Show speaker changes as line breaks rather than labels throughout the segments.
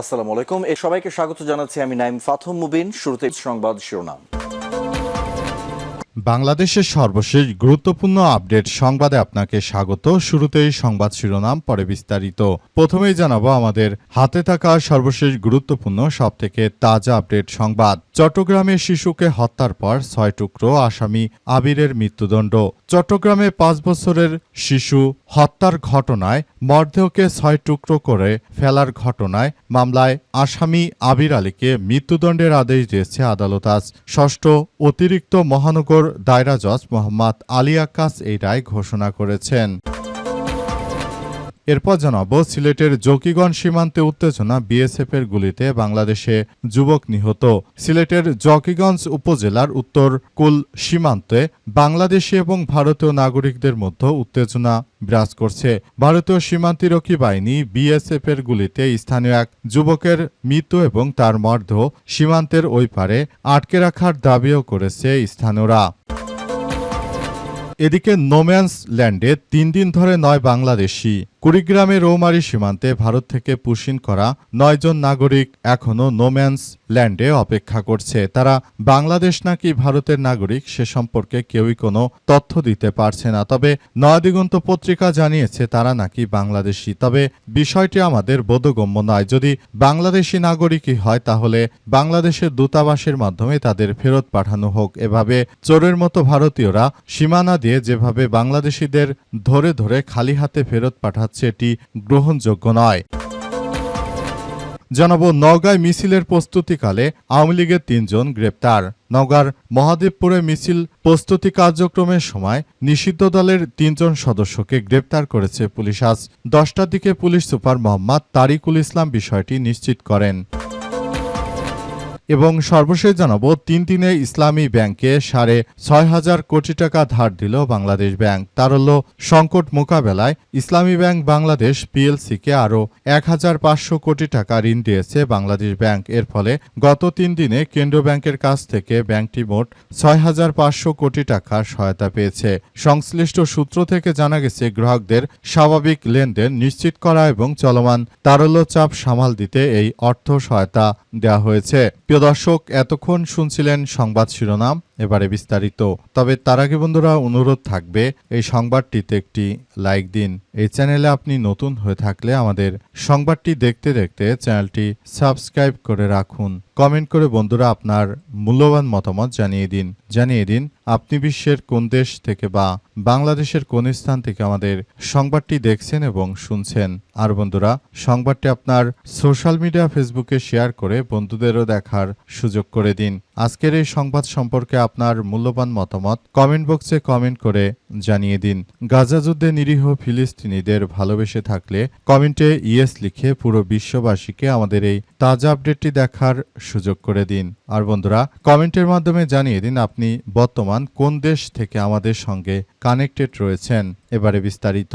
আসসালামু আলাইকুম। সবাইকে স্বাগত জানাচ্ছি আমি নাইম ফাথম মুবিন। শুরুতে সংবাদ শিরোনাম।
বাংলাদেশের সর্বশেষ গুরুত্বপূর্ণ আপডেট সংবাদে আপনাকে স্বাগত। শুরুতেই সংবাদ শিরোনাম, পরে বিস্তারিত। প্রথমেই জানাবো আমাদের হাতে থাকা সর্বশেষ গুরুত্বপূর্ণ সবথেকে তাজা আপডেট সংবাদ। চট্টগ্রামে শিশুকে হত্যার পর 6 টুকরো, আসামি আবিরের মৃত্যুদণ্ড। চট্টগ্রামে 5 বছরের শিশু হত্যার ঘটনায় মরদেহকে 6 টুকরো করে ফেলার ঘটনায় মামলায় আসামি আবির আলীকে মৃত্যুদণ্ডের আদেশ দিয়েছে আদালত। আজ ষষ্ঠ অতিরিক্ত মহানগর দায়রা জজ মোহাম্মদ আলী আক্কাস এই রায় ঘোষণা করেছেন। এরপর জানাবো সিলেটের জকিগঞ্জ সীমান্তে উত্তেজনা, বিএসএফের গুলিতে বাংলাদেশে যুবক নিহত। সিলেটের জকিগঞ্জ উপজেলার উত্তর কুল সীমান্তে বাংলাদেশি এবং ভারতীয় নাগরিকদের মধ্যে উত্তেজনা বিরাজ করছে। ভারতীয় সীমান্তরক্ষী বাহিনী বিএসএফের গুলিতে স্থানীয় এক যুবকের মৃত্যু এবং তার মরদেহ সীমান্তের ওই পারে আটকে রাখার দাবিও করেছে স্থানীয়রা। এদিকে নোম্যান্স ল্যান্ডে 3 দিন ধরে 9 বাংলাদেশি। কুড়িগ্রামে রৌমারী সীমান্তে ভারত থেকে পুশিন করা 9 জন নাগরিক এখনও নোম্যান্স ল্যান্ডে অপেক্ষা করছে। তারা বাংলাদেশ নাকি ভারতের নাগরিক সে সম্পর্কে কেউই কোনো তথ্য দিতে পারছে না। তবে নয়াদিগন্ত পত্রিকা জানিয়েছে তারা নাকি বাংলাদেশি। তবে বিষয়টি আমাদের বোধগম্য নয়। যদি বাংলাদেশি নাগরিকই হয় তাহলে বাংলাদেশের দূতাবাসের মাধ্যমে তাদের ফেরত পাঠানো হোক। এভাবে চোরের মতো ভারতীয়রা সীমানা দিয়ে যেভাবে বাংলাদেশিদের ধরে ধরে খালি হাতে ফেরত পাঠাচ্ছে এটি গ্রহণযোগ্য নয়। জানাবো নওগাঁয় মিছিলের প্রস্তুতিকালে আওয়ামী লীগের 3 জন গ্রেপ্তার। নওগাঁর মহাদেবপুরে মিছিল প্রস্তুতি কার্যক্রমের সময় নিষিদ্ধ দলের 3 জন সদস্যকে গ্রেপ্তার করেছে পুলিশ। আজ 10টার দিকে পুলিশ সুপার মোহাম্মদ তারিকুল ইসলাম বিষয়টি নিশ্চিত করেন। এবং সর্বশেষ জানাবো 3 দিনে ইসলামী ব্যাংকে 6,500 কোটি টাকা ধার দিল বাংলাদেশ ব্যাংক। তারল্য সংকট মোকাবেলায় ইসলামী ব্যাংক বাংলাদেশ পিএলসিকে আরও 1,500 কোটি টাকা ঋণ দিয়েছে বাংলাদেশ ব্যাংক। এর ফলে গত 3 দিনে কেন্দ্রীয় ব্যাংকের কাছ থেকে ব্যাংকটি মোট 6,500 কোটি টাকার সহায়তা পেয়েছে। সংশ্লিষ্ট সূত্র থেকে জানা গেছে গ্রাহকদের স্বাভাবিক লেনদেন নিশ্চিত করা এবং চলমান তারল্য চাপ সামাল দিতে এই অর্থ সহায়তা দেওয়া হয়েছে। প্রিয় দর্শক, এতক্ষণ শুনছিলেন সংবাদ শিরোনাম, এবারে বিস্তারিত। তবে তার আগে বন্ধুরা অনুরোধ থাকবে এই সংবাদটিতে একটি লাইক দিন। এই চ্যানেলে আপনি নতুন হয়ে থাকলে আমাদের সংবাদটি দেখতে দেখতে চ্যানেলটি সাবস্ক্রাইব করে রাখুন। কমেন্ট করে বন্ধুরা আপনার মূল্যবান মতামত জানিয়ে দিন আপনি বিশ্বের কোন দেশ থেকে বা বাংলাদেশের কোন স্থান থেকে আমাদের সংবাদটি দেখছেন এবং শুনছেন। আর বন্ধুরা, সংবাদটি আপনার সোশ্যাল মিডিয়া ফেসবুকে শেয়ার করে বন্ধুদেরও দেখার সুযোগ করে দিন। আজকের এই সংবাদ সম্পর্কে আপনার মূল্যবান মতামত কমেন্ট বক্সে কমেন্ট করে জানিয়ে দিন। গাজা যুদ্ধে নিরীহ ফিলিস্তিনিদের ভালোবেসে থাকলে কমেন্টে ইয়েস লিখে পুরো বিশ্ববাসীকে আমাদের এই তাজা আপডেটটি দেখার সুযোগ করে দিন। আর বন্ধুরা, কমেন্টের মাধ্যমে জানিয়ে দিন আপনি বর্তমান কোন দেশ থেকে আমাদের সঙ্গে কানেক্টেড রয়েছেন। এবারে বিস্তারিত।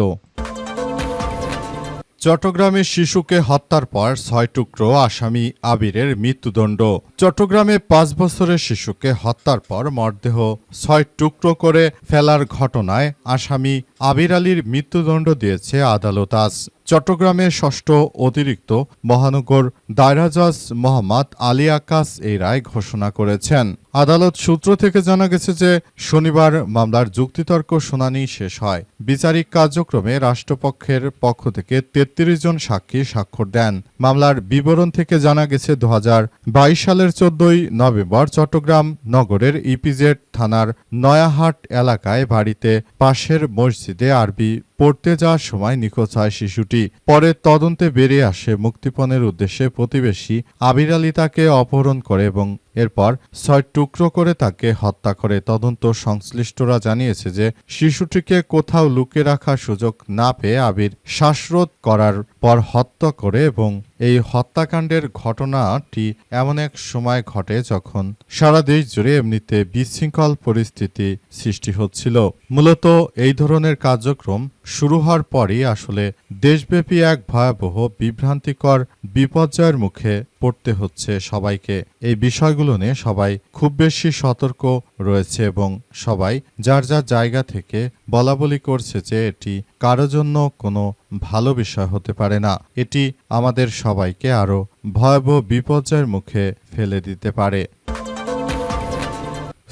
চট্টগ্রামে শিশুকে হত্যার পর 6 টুকরো, আসামি আবিরের মৃত্যুদণ্ড। চট্টগ্রামে 5 বছরের শিশুকে হত্যার পর মরদেহ 6 টুকরো করে ফেলার ঘটনায় আসামি আবির আলীর মৃত্যুদণ্ড দিয়েছে আদালত। আজ চট্টগ্রামের ষষ্ঠ অতিরিক্ত মহানগর দায়রা জজ মোহাম্মদ আলী আক্কাস এই রায় ঘোষণা করেছেন। আদালত সূত্র থেকে জানা গেছে যে শনিবার মামলার যুক্তিতর্ক শুনানি শেষ হয়। বিচারিক কার্যক্রমে রাষ্ট্রপক্ষের পক্ষ থেকে 33 জন সাক্ষী স্বাক্ষর দেন। মামলার বিবরণ থেকে জানা গেছে 2022 সালের 14 নভেম্বর চট্টগ্রাম নগরের ইপিজেড থানার নয়াহাট এলাকায় বাড়িতে পাশের মসজিদে আরবি পড়তে যাওয়ার সময় নিখোঁজ হয় শিশুটি। পরে তদন্তে বেরিয়ে আসে মুক্তিপণের উদ্দেশ্যে প্রতিবেশী আবির আলী তাকে অপহরণ করে এবং এরপর 6 টুকরো করে তাকে হত্যা করে। তদন্ত সংশ্লিষ্টরা জানিয়েছে যে শিশুটিকে কোথাও লুকিয়ে রাখার সুযোগ না পেয়ে আবির শ্বাসরোধ করার পর হত্যা করে এবং এই হত্যাকাণ্ডের ঘটনাটি এমন এক সময় ঘটে যখন সারা দেশ জুড়ে এমনিতে বিশৃঙ্খল পরিস্থিতি সৃষ্টি হচ্ছিল। মূলত এই ধরনের কার্যক্রম শুরু হওয়ার পরই আসলে দেশব্যাপী এক ভয়াবহ বিভ্রান্তিকর বিপর্যয়ের মুখে পড়তে হচ্ছে সবাইকে। এই বিষয়গুলো নিয়ে সবাই খুব বেশি সতর্ক রয়েছে এবং সবাই যার যার জায়গা থেকে বলাবলি করছে যে এটি কারো জন্য কোনো ভালো বিষয় হতে পারে না। এটি আমাদের সবাইকে আরও ভয়াবহ বিপর্যয়ের মুখে ফেলে দিতে পারে।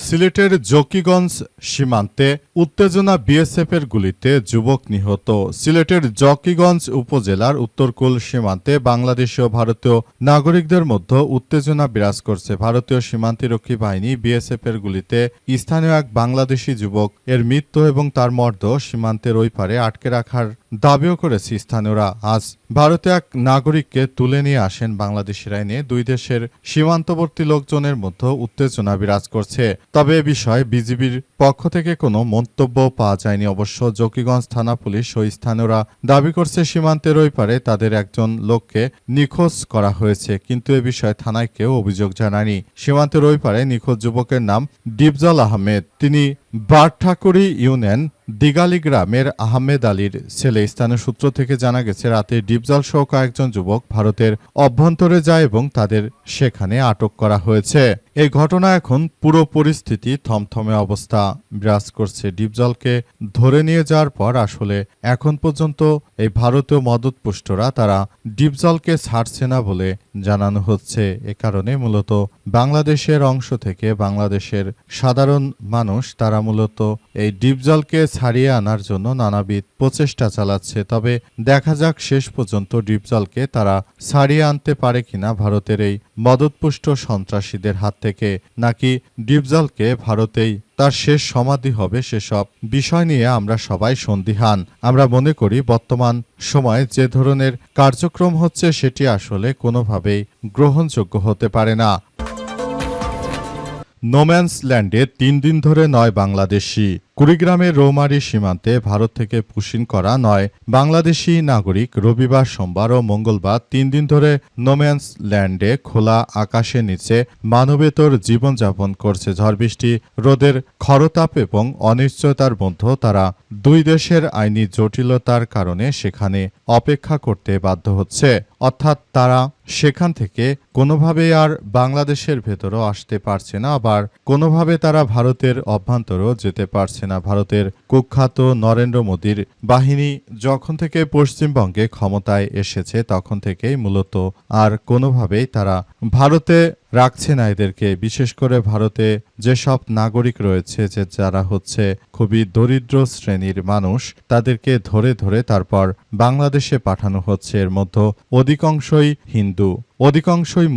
সিলেটের জকিগঞ্জ সীমান্তে উত্তেজনা, বিএসএফের গুলিতে যুবক নিহত। সিলেটের জকিগঞ্জ উপজেলার উত্তরকুল সীমান্তে বাংলাদেশি ও ভারতীয় নাগরিকদের মধ্যে উত্তেজনা বিরাজ করছে। ভারতীয় সীমান্তরক্ষী বাহিনী বিএসএফের গুলিতে স্থানীয় এক বাংলাদেশি যুবক এর মৃত্যু এবং তার মরদেহ সীমান্তের ওই পারে আটকে রাখার দাবিও করেছে স্থানীয়রা। আজ ভারতে এক নাগরিককে তুলে নিয়ে আসেন বাংলাদেশিরা। নিয়ে দুই দেশের সীমান্তবর্তী লোকজনের মধ্যে উত্তেজনা বিরাজ করছে। তবে এ বিষয়ে বিজিবির পক্ষ থেকে কোনো মন্তব্য পাওয়া যায়নি। অবশ্য জকিগঞ্জ থানা পুলিশ ও স্থানীয়রা দাবি করছে সীমান্তের ওই পারে তাদের একজন লোককে নিখোঁজ করা হয়েছে, কিন্তু এ বিষয়ে থানায় কেউ অভিযোগ জানায়নি। সীমান্তের ওই পারে নিখোঁজ যুবকের নাম ডিপজল আহমেদ। তিনি বারঠাকুরি ইউনিয়ন দিগালি গ্রামের আহমেদ আলীর ছেলে। স্থানীয় সূত্র থেকে জানা গেছে রাতে ডিপজল সহ কয়েকজন যুবক ভারতের অভ্যন্তরে যায় এবং তাদের সেখানে আটক করা হয়েছে। এই ঘটনা এখন পুরো পরিস্থিতি থমথমে অবস্থা বিরাজ করছে। ডিপজলকে ধরে নিয়ে যাওয়ার পর আসলে এখন পর্যন্ত এই ভারতীয় মদতপুষ্টরা তারা ডিপজলকে ছাড়ছে না বলে জানানো হচ্ছে। এ কারণে মূলত বাংলাদেশের অংশ থেকে বাংলাদেশের সাধারণ মানুষ তারা মূলত এই ডিপজলকে ছাড়িয়ে আনার জন্য নানাবিধ প্রচেষ্টা চালাচ্ছে। তবে দেখা যাক শেষ পর্যন্ত ডিপজলকে তারা ছাড়িয়ে আনতে পারে কিনা ভারতের এই মদতপুষ্ট সন্ত্রাসীদের হাত থেকে, নাকি ডিপজলকে ভারতেই তার শেষ সমাধি হবে, সেসব বিষয় নিয়ে আমরা সবাই সন্দিহান। আমরা মনে করি বর্তমান সময়ে যে ধরনের কার্যক্রম হচ্ছে সেটি আসলে কোনোভাবেই গ্রহণযোগ্য হতে পারে না। নোম্যান্স ল্যান্ডে 3 দিন ধরে 9 বাংলাদেশি। কুড়িগ্রামের রৌমারী সীমান্তে ভারত থেকে পুশিন করা 9 বাংলাদেশি নাগরিক রবিবার, সোমবার ও মঙ্গলবার 3 দিন ধরে নোম্যান্স ল্যান্ডে খোলা আকাশের নিচে মানবেতর জীবনযাপন করছে। ঝড় বৃষ্টি, রোদের খরতাপ এবং অনিশ্চয়তার মধ্যে তারা দুই দেশের আইনি জটিলতার কারণে সেখানে অপেক্ষা করতে বাধ্য হচ্ছে। অর্থাৎ তারা সেখান থেকে কোনোভাবে আর বাংলাদেশের ভেতরও আসতে পারছে না, আবার কোনোভাবে তারা ভারতের অভ্যন্তরেও যেতে পারছে না। ভারতের কুখ্যাত নরেন্দ্র মোদীর বাহিনী যখন থেকে পশ্চিমবঙ্গে ক্ষমতায় এসেছে তখন থেকেই মূলত আর কোনোভাবেই তারা ভারতে রাখছে না এদেরকে। বিশেষ করে ভারতে যেসব নাগরিক রয়েছে যে যারা হচ্ছে খুবই দরিদ্র শ্রেণীর মানুষ, তাদেরকে ধরে ধরে তারপর বাংলাদেশে পাঠানো হচ্ছে। এর মধ্যে অধিকাংশই হিন্দু, অধিকাংশই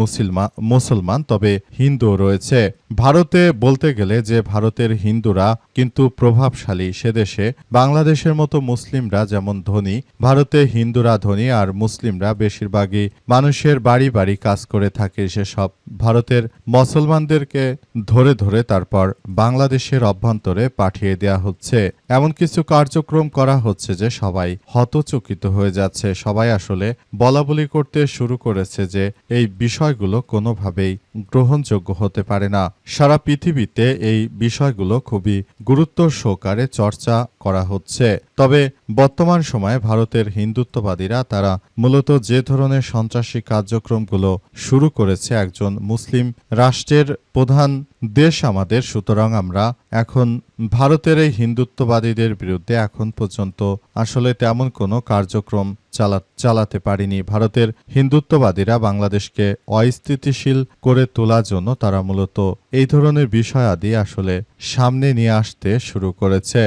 মুসলমান, তবে হিন্দু রয়েছে। ভারতে বলতে গেলে যে ভারতের হিন্দুরা কিন্তু প্রভাবশালী। সেদেশে বাংলাদেশের মতো মুসলিমরা যেমন ধনী, ভারতে হিন্দুরা ধনী আর মুসলিমরা বেশিরভাগই মানুষের বাড়ি বাড়ি কাজ করে থাকে। সেসব ভারতের মুসলমানদেরকে ধরে ধরে তারপর বাংলাদেশের অভ্যন্তরে পাঠিয়ে দেওয়া হচ্ছে। এমন কিছু কার্যক্রম করা হচ্ছে যে সবাই হতচকিত হয়ে যাচ্ছে। সবাই আসলে বলাবলি করতে শুরু করেছে যে এই বিষয়গুলো কোনোভাবেই গ্রহণযোগ্য হতে পারে না। সারা পৃথিবীতে এই বিষয়গুলো খুবই গুরুত্ব সহকারে চর্চা করা হচ্ছে। তবে বর্তমান সময়ে ভারতের হিন্দুত্ববাদীরা তারা মূলত যে ধরনের সন্ত্রাসী কার্যক্রমগুলো শুরু করেছে, একজন মুসলিম রাষ্ট্রের প্রধান দেশ আমাদের, সুতরাং আমরা এখন ভারতের এই হিন্দুত্ববাদীদের বিরুদ্ধে এখন পর্যন্ত আসলে তেমন কোনো কার্যক্রম চালাতে পারিনি। ভারতের হিন্দুত্ববাদীরা বাংলাদেশকে অস্থিতিশীল করে তোলার জন্য তারা মূলত এই ধরনের বিষয়াদি আসলে সামনে নিয়ে আসতে শুরু করেছে।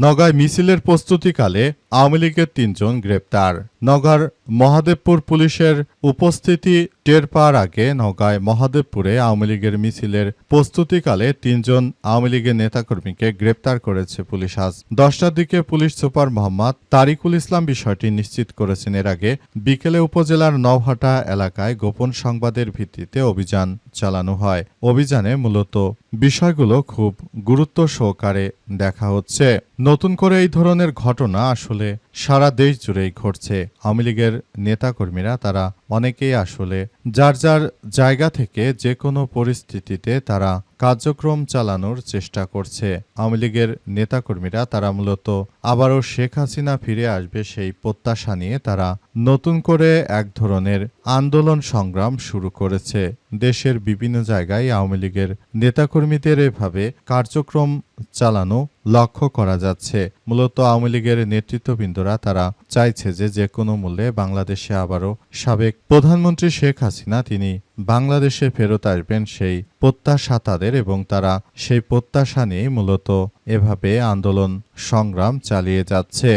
নওগাঁয় মিছিলের প্রস্তুতিকালে আওয়ামী লীগের 3 জন গ্রেপ্তার। নওগাঁর মহাদেবপুর পুলিশের উপস্থিতি টের পাওয়ার আগে নওগাঁয় মহাদেবপুরে আওয়ামী লীগের মিছিলের প্রস্তুতিকালে 3 জন আওয়ামী লীগের নেতাকর্মীকে গ্রেপ্তার করেছে পুলিশ। আজ 10টার দিকে পুলিশ সুপার মোহাম্মদ তারিকুল ইসলাম বিষয়টি নিশ্চিত করেছেন। এর আগে বিকেলে উপজেলার নওহাটা এলাকায় গোপন সংবাদের ভিত্তিতে অভিযান চালানো হয়। অভিযানে মূলত বিষয়গুলো খুব গুরুত্ব সহকারে দেখা হচ্ছে। নতুন করে এই ধরনের ঘটনা আসলে সারা দেশ জুড়েই ঘটছে। আওয়ামী লীগের নেতাকর্মীরা তারা অনেকেই আসলে যার যার জায়গা থেকে যে কোনো পরিস্থিতিতে তারা কার্যক্রম চালানোর চেষ্টা করছে। আওয়ামী লীগের নেতাকর্মীরা তারা মূলত আবারও শেখ হাসিনা ফিরে আসবে সেই প্রত্যাশা নিয়ে তারা নতুন করে এক ধরনের আন্দোলন সংগ্রাম শুরু করেছে। দেশের বিভিন্ন জায়গায় আওয়ামী লীগের নেতাকর্মীদের এভাবে কার্যক্রম চালানো লক্ষ্য করা যাচ্ছে। মূলত আওয়ামী লীগের নেতৃত্ববৃন্দরা তারা চাইছে যে কোনো মূল্যে বাংলাদেশে আবারও সাবেক প্রধানমন্ত্রী শেখ হাসিনা তিনি বাংলাদেশে ফেরত আসবেন সেই প্রত্যাশা তাদের, এবং তারা সেই প্রত্যাশা নিয়ে মূলত এভাবে আন্দোলন সংগ্রাম চালিয়ে যাচ্ছে।